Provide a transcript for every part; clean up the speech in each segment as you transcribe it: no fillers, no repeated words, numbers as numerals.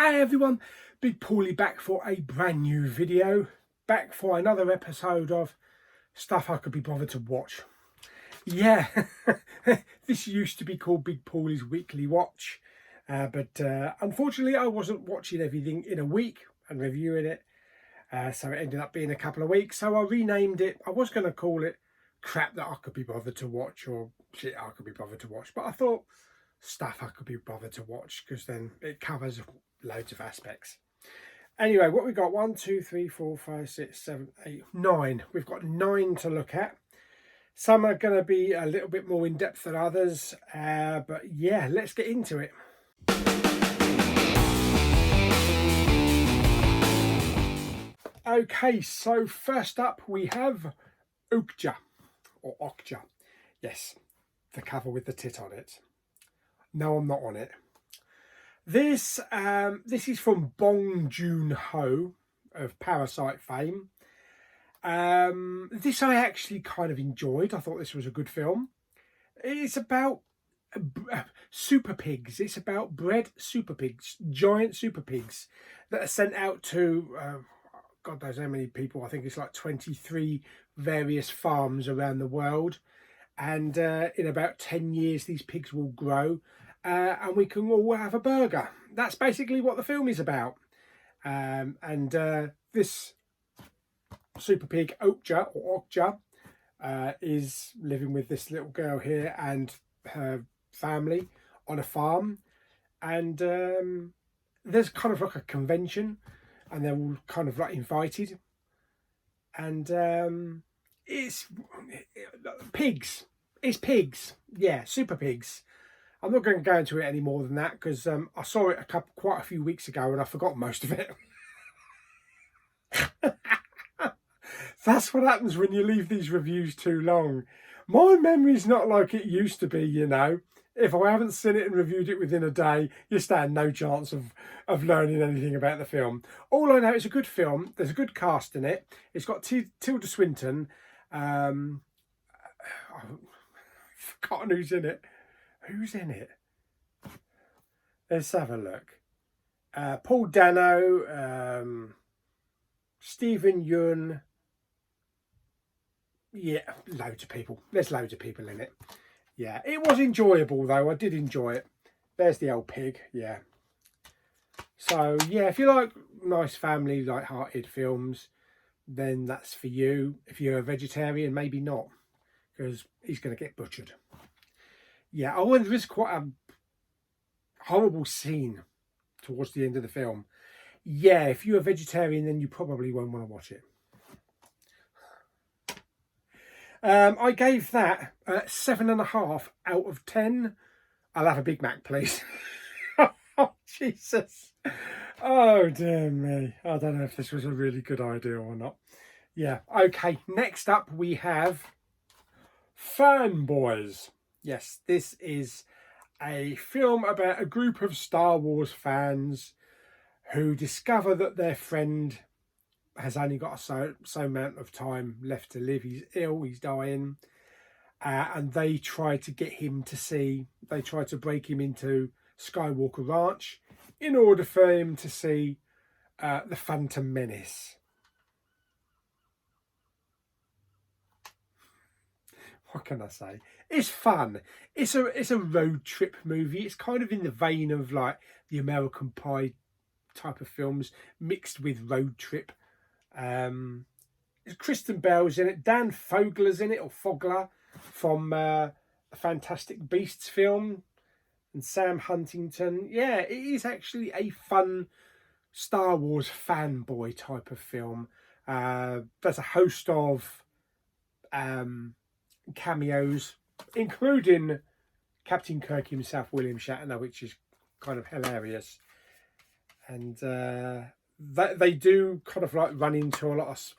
Hey everyone, Big Pauly back for a brand new video, back for another episode of stuff I could be bothered to watch. Yeah, this used to be called Big Pauly's Weekly Watch, but unfortunately I wasn't watching everything in a week and reviewing it, so it ended up being a couple of weeks, so I renamed it. I was going to call it Crap That I Could Be Bothered to Watch, or Shit I Could Be Bothered to Watch, but I thought Stuff I Could Be Bothered to Watch, because then it covers loads of aspects. Anyway, what we got? 1, 2, 3, 4, 5, 6, 7, 8, 9. We've got 9 to look at. Some are going to be a little bit more in depth than others, but yeah, let's get into it. Okay, so first up we have Okja, or Okja. Yes, the cover with the tit on it. No, I'm not on it. This is from Bong Joon-ho of Parasite fame. This I actually kind of enjoyed. I thought this was a good film. It's about super pigs. It's about bred super pigs, giant super pigs that are sent out to God knows how many people. I think it's like 23 various farms around the world. And in about 10 years, these pigs will grow. And we can all have a burger. That's basically what the film is about. This super pig, Okja, or Okja, is living with this little girl here and her family on a farm. And there's kind of like a convention, and they're all kind of like invited. And it's pigs. It's pigs. Yeah, super pigs. I'm not going to go into it any more than that, because I saw it quite a few weeks ago and I forgot most of it. That's what happens when you leave these reviews too long. My memory's not like it used to be, you know. If I haven't seen it and reviewed it within a day, you stand no chance of learning anything about the film. All I know, it's a good film. There's a good cast in it. It's got Tilda Swinton. I've forgotten who's in it. Who's in it? Let's have a look. Paul Dano, Stephen Yeun. Yeah, loads of people. There's loads of people in it. Yeah, it was enjoyable though. I did enjoy it. There's the old pig. Yeah. So yeah, if you like nice family, light-hearted films, then that's for you. If you're a vegetarian, maybe not, because he's going to get butchered. Yeah, oh, and there is quite a horrible scene towards the end of the film. Yeah, if you're a vegetarian, then you probably won't want to watch it. I gave that 7.5 out of 10. I'll have a Big Mac, please. Oh, Jesus. Oh, dear me. I don't know if this was a really good idea or not. Yeah, okay. Next up, we have Fanboys. Yes, this is a film about a group of Star Wars fans who discover that their friend has only got so amount of time left to live. He's ill, he's dying, and they try to get him to see, they try to break him into Skywalker Ranch in order for him to see the Phantom Menace. What can I say? It's fun. It's a road trip movie. It's kind of in the vein of like the American Pie type of films mixed with road trip. Kristen Bell's in it. Dan Fogler's in it, or Fogler, from the Fantastic Beasts film, and Sam Huntington. Yeah, it is actually a fun Star Wars fanboy type of film. There's a host of cameos, including Captain Kirk himself, William Shatner, which is kind of hilarious. And they do kind of like run into a lot of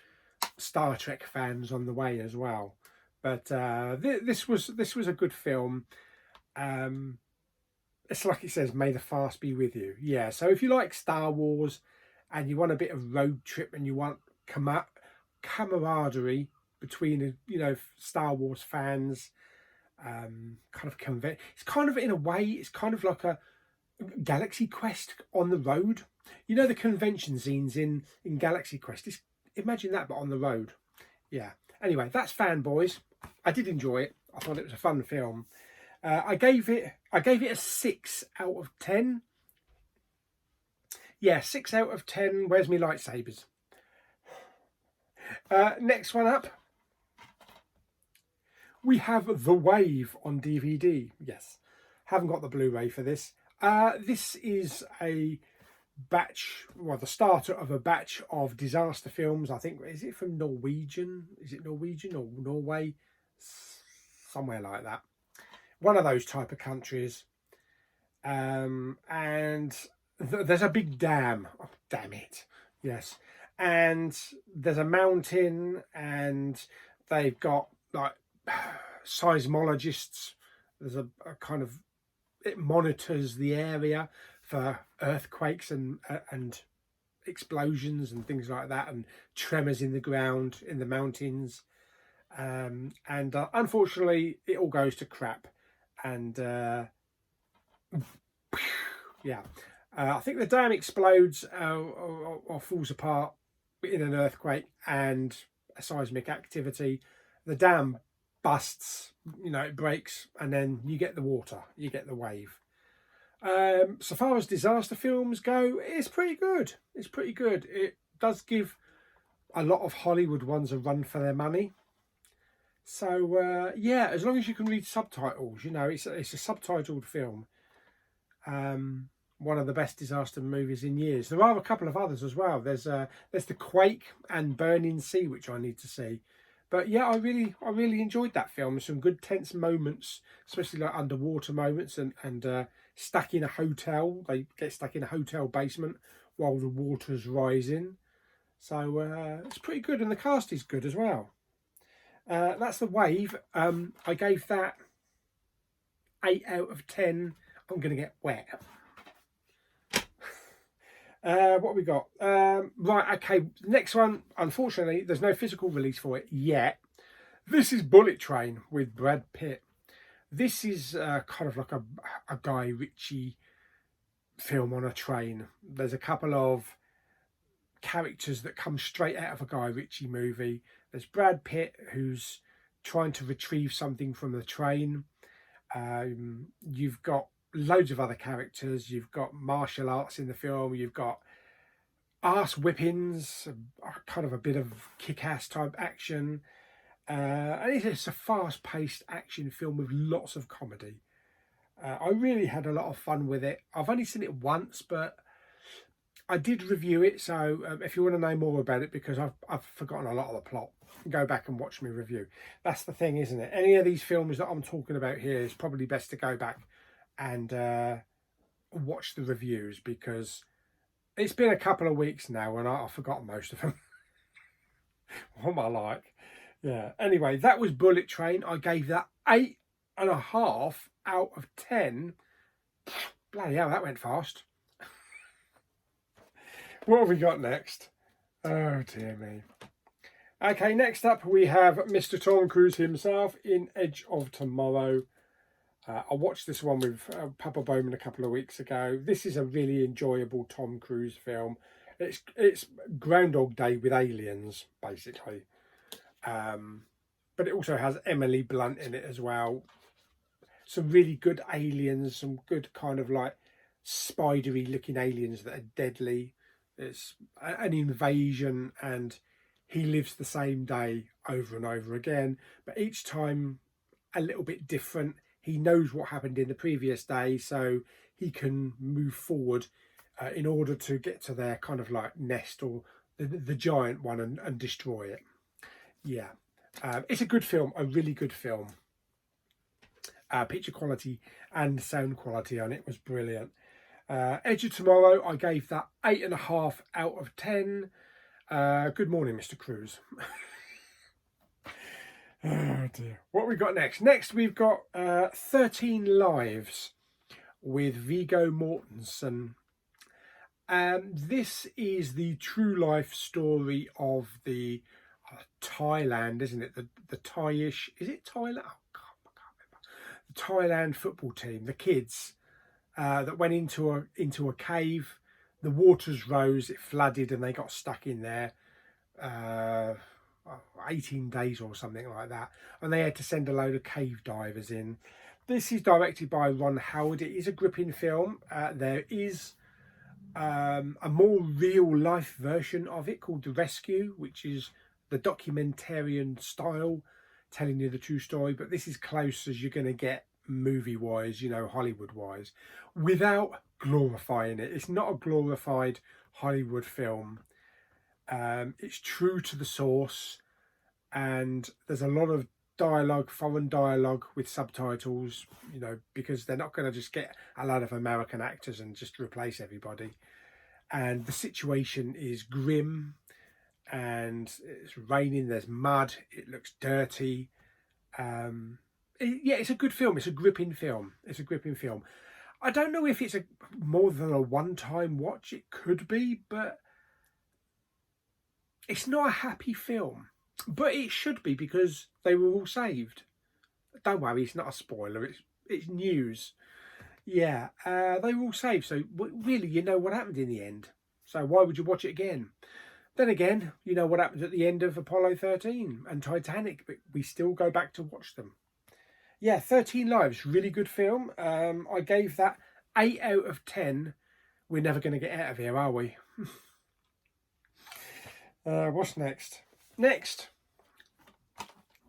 Star Trek fans on the way as well. But this was a good film. It's like it says, may the force be with you. Yeah, so if you like Star Wars and you want a bit of road trip and you want camaraderie between, you know, Star Wars fans, kind of it's kind of, in a way, it's kind of like a Galaxy Quest on the road. You know the convention scenes in Galaxy Quest? Imagine that, but on the road. Yeah. Anyway, that's Fanboys. I did enjoy it. I thought it was a fun film. I gave it a 6 out of 10. Yeah, 6 out of 10. Where's my lightsabers? Next one up, we have The Wave on DVD. Yes, haven't got the Blu-ray for this. This is a batch, well, the starter of a batch of disaster films. I think, is it from Norwegian? Is it Norwegian or Norway? Somewhere like that. One of those type of countries. And there's a big dam. Oh, damn it. Yes. And there's a mountain, and they've got like seismologists. There's a kind of, it monitors the area for earthquakes and explosions and things like that, and tremors in the ground in the mountains. And unfortunately, it all goes to crap. And yeah, I think the dam explodes or falls apart in an earthquake and a seismic activity. The dam busts, you know, it breaks, and then you get the water, you get the wave. So far as disaster films go, it's pretty good. It's pretty good. It does give a lot of Hollywood ones a run for their money. So yeah, as long as you can read subtitles, you know, it's a subtitled film. One of the best disaster movies in years. There are a couple of others as well. There's the Quake and Burning Sea, which I need to see. But yeah, I really enjoyed that film. Some good tense moments, especially like underwater moments, and stuck in a hotel. They get stuck in a hotel basement while the water's rising. So it's pretty good, and the cast is good as well. That's The Wave. I gave that 8 out of 10. I'm going to get wet. What have we got? Right, okay, next one. Unfortunately, there's no physical release for it yet. This is Bullet Train with Brad Pitt. This is kind of like a Guy Ritchie film on a train. There's a couple of characters that come straight out of a Guy Ritchie movie. There's Brad Pitt, who's trying to retrieve something from the train. You've got loads of other characters. You've got martial arts in the film. You've got arse whippings, kind of a bit of kick-ass type action. And it's a fast-paced action film with lots of comedy. I really had a lot of fun with it. I've only seen it once, but I did review it. So if you want to know more about it, because I've forgotten a lot of the plot, go back and watch me review. That's the thing, isn't it? Any of these films that I'm talking about here, is probably best to go back and watch the reviews, because it's been a couple of weeks now and I've forgotten most of them. What am I like? Yeah. Anyway, that was Bullet Train. I gave that 8.5 out of 10. Bloody hell, that went fast. What have we got next? Oh dear me. Okay, next up we have Mr. Tom Cruise himself in Edge of Tomorrow. I watched this one with Papa Bowman a couple of weeks ago. This is a really enjoyable Tom Cruise film. It's Groundhog Day with aliens, basically. But it also has Emily Blunt in it as well. Some really good aliens, some good kind of like spidery looking aliens that are deadly. It's an invasion, and he lives the same day over and over again, but each time a little bit different. He knows what happened in the previous day, so he can move forward in order to get to their kind of like nest, or the giant one, and destroy it. Yeah, it's a good film, a really good film. Picture quality and sound quality on it was brilliant. Edge of Tomorrow, I gave that 8.5 out of 10. Good morning, Mr. Cruise. Oh dear. What we got next? Next we've got 13 Lives with Viggo Mortensen. This is the true life story of the Thailand, isn't it? The Thai-ish, is it Thailand? Oh God, I can't remember. The Thailand football team, the kids that went into a cave. the waters rose, it flooded, and they got stuck in there 18 days or something like that, and they had to send a load of cave divers in. This is directed by Ron Howard. It is a gripping film. There is a more real life version of it called The Rescue, which is the documentarian style, telling you the true story, but this is close as you're going to get movie wise, you know, Hollywood wise, without glorifying it. It's not a glorified Hollywood film. It's true to the source, and there's a lot of dialogue, foreign dialogue with subtitles, you know, because they're not going to just get a lot of American actors and just replace everybody. And the situation is grim, and it's raining, there's mud, it looks dirty. Yeah, it's a good film. It's a gripping film. It's a gripping film. I don't know if it's more than a one-time watch. It could be, but it's not a happy film. But it should be, because they were all saved. Don't worry, it's not a spoiler. It's news. Yeah, they were all saved. So really, you know what happened in the end. So why would you watch it again? Then again, you know what happened at the end of Apollo 13 and Titanic, but we still go back to watch them. Yeah, 13 Lives, really good film. I gave that 8 out of 10. We're never going to get out of here, are we? What's next? Next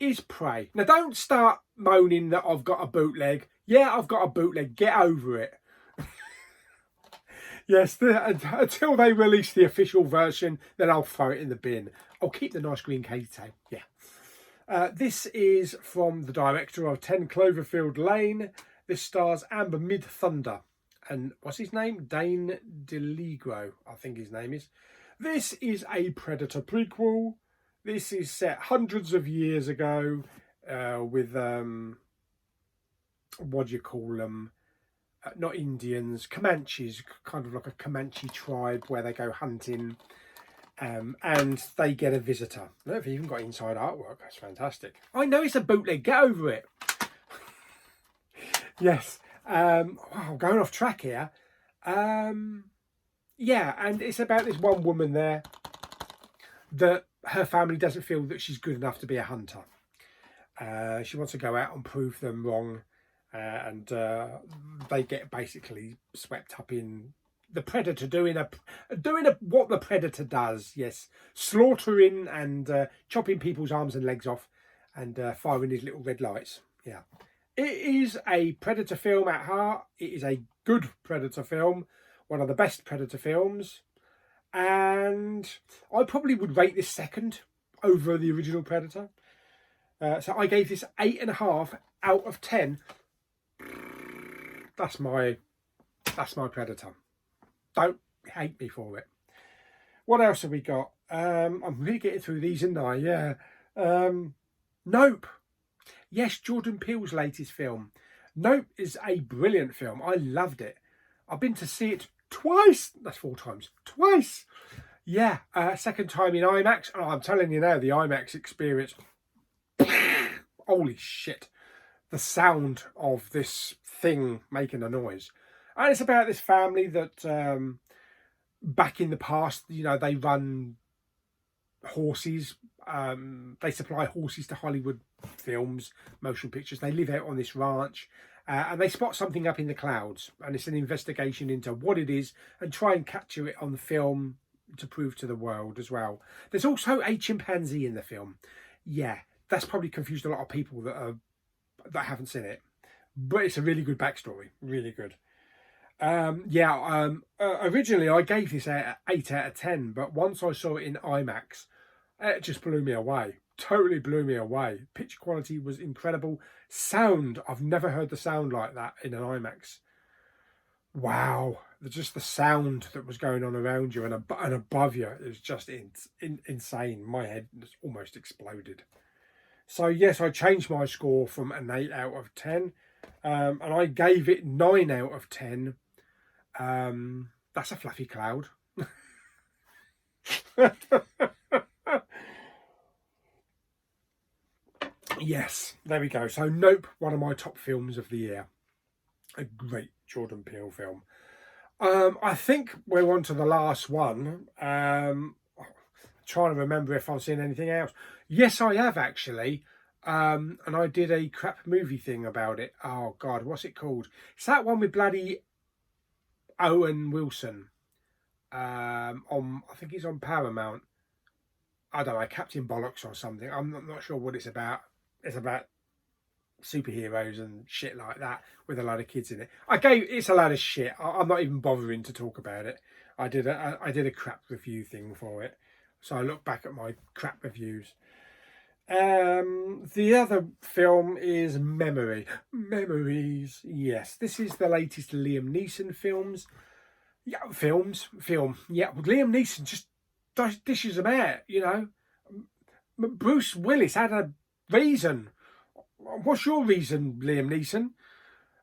is Prey. Now, don't start moaning that I've got a bootleg. Yeah, I've got a bootleg. Get over it. Yes, until they release the official version, then I'll throw it in the bin. I'll keep the nice green cage tape. Yeah. This is from the director of 10 Cloverfield Lane. This stars Amber Mid-Thunder. And what's his name? Dane DeLigro, I think his name is. This is a Predator prequel. This is set hundreds of years ago with, what do you call them? Not Indians, Comanches, kind of like a Comanche tribe where they go hunting. And they get a visitor. They've even got inside artwork. That's fantastic. I know it's a bootleg. Get over it. Yes. Wow, going off track here. Yeah, and it's about this one woman there that her family doesn't feel that she's good enough to be a hunter. She wants to go out and prove them wrong. And they get basically swept up in the Predator doing what the Predator does. Yes, slaughtering and chopping people's arms and legs off, and firing his little red lights. Yeah, it is a Predator film at heart. It is a good Predator film, one of the best Predator films, and I probably would rate this second over the original Predator. So I gave this 8.5 out of 10. That's my Predator. Don't hate me for it. What else have we got? I'm really getting through these, aren't I? Yeah. Nope. Yes, Jordan Peele's latest film. Nope is a brilliant film. I loved it. I've been to see it twice. That's 4 times. Twice. Yeah. Second time in IMAX. Oh, I'm telling you now, the IMAX experience. Holy shit. The sound of this thing making a noise. And it's about this family that back in the past, you know, they run horses. They supply horses to Hollywood films, motion pictures. They live out on this ranch and they spot something up in the clouds, and it's an investigation into what it is and try and capture it on film to prove to the world as well. There's also a chimpanzee in the film. Yeah, that's probably confused a lot of people that haven't seen it, but it's a really good backstory. Really good. Originally I gave this 8 out of 10, but once I saw it in IMAX, it just blew me away. Totally blew me away. Picture quality was incredible. Sound, I've never heard the sound like that in an IMAX. Wow, just the sound that was going on around you and above you, it was just insane. My head just almost exploded. So yes, I changed my score from an 8 out of 10, and I gave it 9 out of 10. That's a fluffy cloud. Yes, there we go. So Nope, one of my top films of the year. A great Jordan Peele film. I think we're on to the last one. Trying to remember if I've seen anything else. Yes, I have actually. And I did a crap movie thing about it. Oh God, what's it called? It's that one with bloody Owen Wilson. On, I think it's on Paramount. I don't know, Captain Bollocks or something. I'm not sure what it's about. It's about superheroes and shit like that with a lot of kids in it. It's a lot of shit. I'm not even bothering to talk about it. I did a crap review thing for it, so I look back at my crap reviews. The other film is Memories. Yes, this is the latest Liam Neeson films. Yeah, film. Yeah, Liam Neeson just dishes them out, you know. Bruce Willis had a reason. What's your reason, Liam Neeson?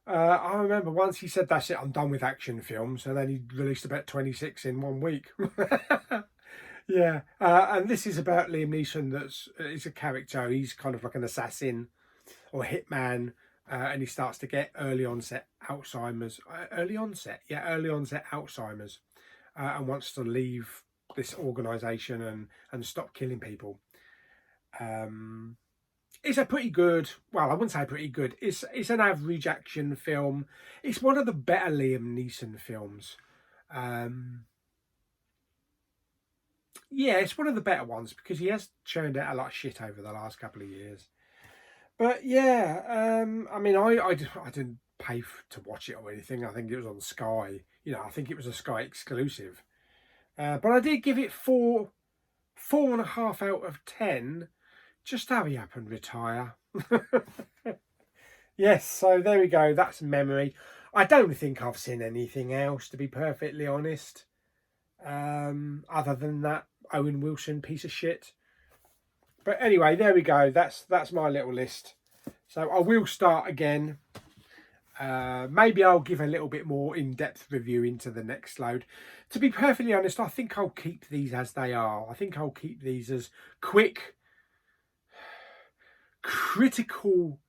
I remember once he said, "That's it, I'm done with action films," and then he released about 26 in 1 week. Yeah, and this is about Liam Neeson. He's a character. He's kind of like an assassin or a hitman, and he starts to get early onset Alzheimer's. Early onset Alzheimer's, and wants to leave this organisation and stop killing people. It's a pretty good, well, I wouldn't say pretty good. It's an average action film. It's one of the better Liam Neeson films. Yeah, it's one of the better ones because he has churned out a lot of shit over the last couple of years. But yeah, I mean, I didn't pay to watch it or anything. I think it was on Sky. You know, I think it was a Sky exclusive. But I did give it 4.5 out of 10. Just hurry up and retire. Yes, so there we go. That's Memory. I don't think I've seen anything else, to be perfectly honest. Other than that Owen Wilson piece of shit. But anyway, there we go. That's my little list. So I will start again. Maybe I'll give a little bit more in-depth review into the next load. To be perfectly honest, I think I'll keep these as they are. I think I'll keep these as quick, critical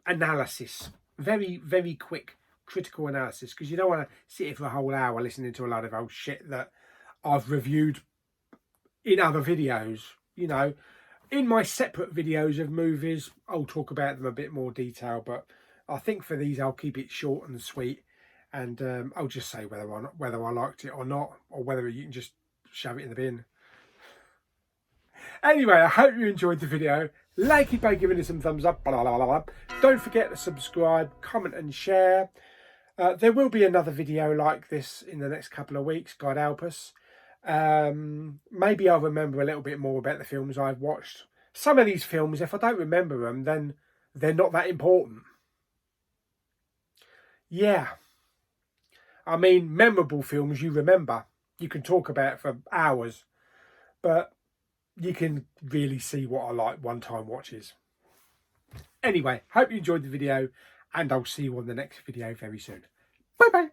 analysis. Very, very quick critical analysis, because you don't want to sit here for a whole hour listening to a lot of old shit that I've reviewed in other videos. You know, in my separate videos of movies, I'll talk about them a bit more detail, but I think for these I'll keep it short and sweet, and I'll just say whether I liked it or not, or whether you can just shove it in the bin. Anyway, I hope you enjoyed the video. Like it by giving it some thumbs up. Blah, blah, blah, blah. Don't forget to subscribe, comment and share. There will be another video like this in the next couple of weeks, God help us. Maybe I'll remember a little bit more about the films I've watched. Some of these films, if I don't remember them, then they're not that important. Yeah. I mean, memorable films you remember. You can talk about for hours. But you can really see what I like one-time watches. Anyway, hope you enjoyed the video, and I'll see you on the next video very soon. Bye-bye.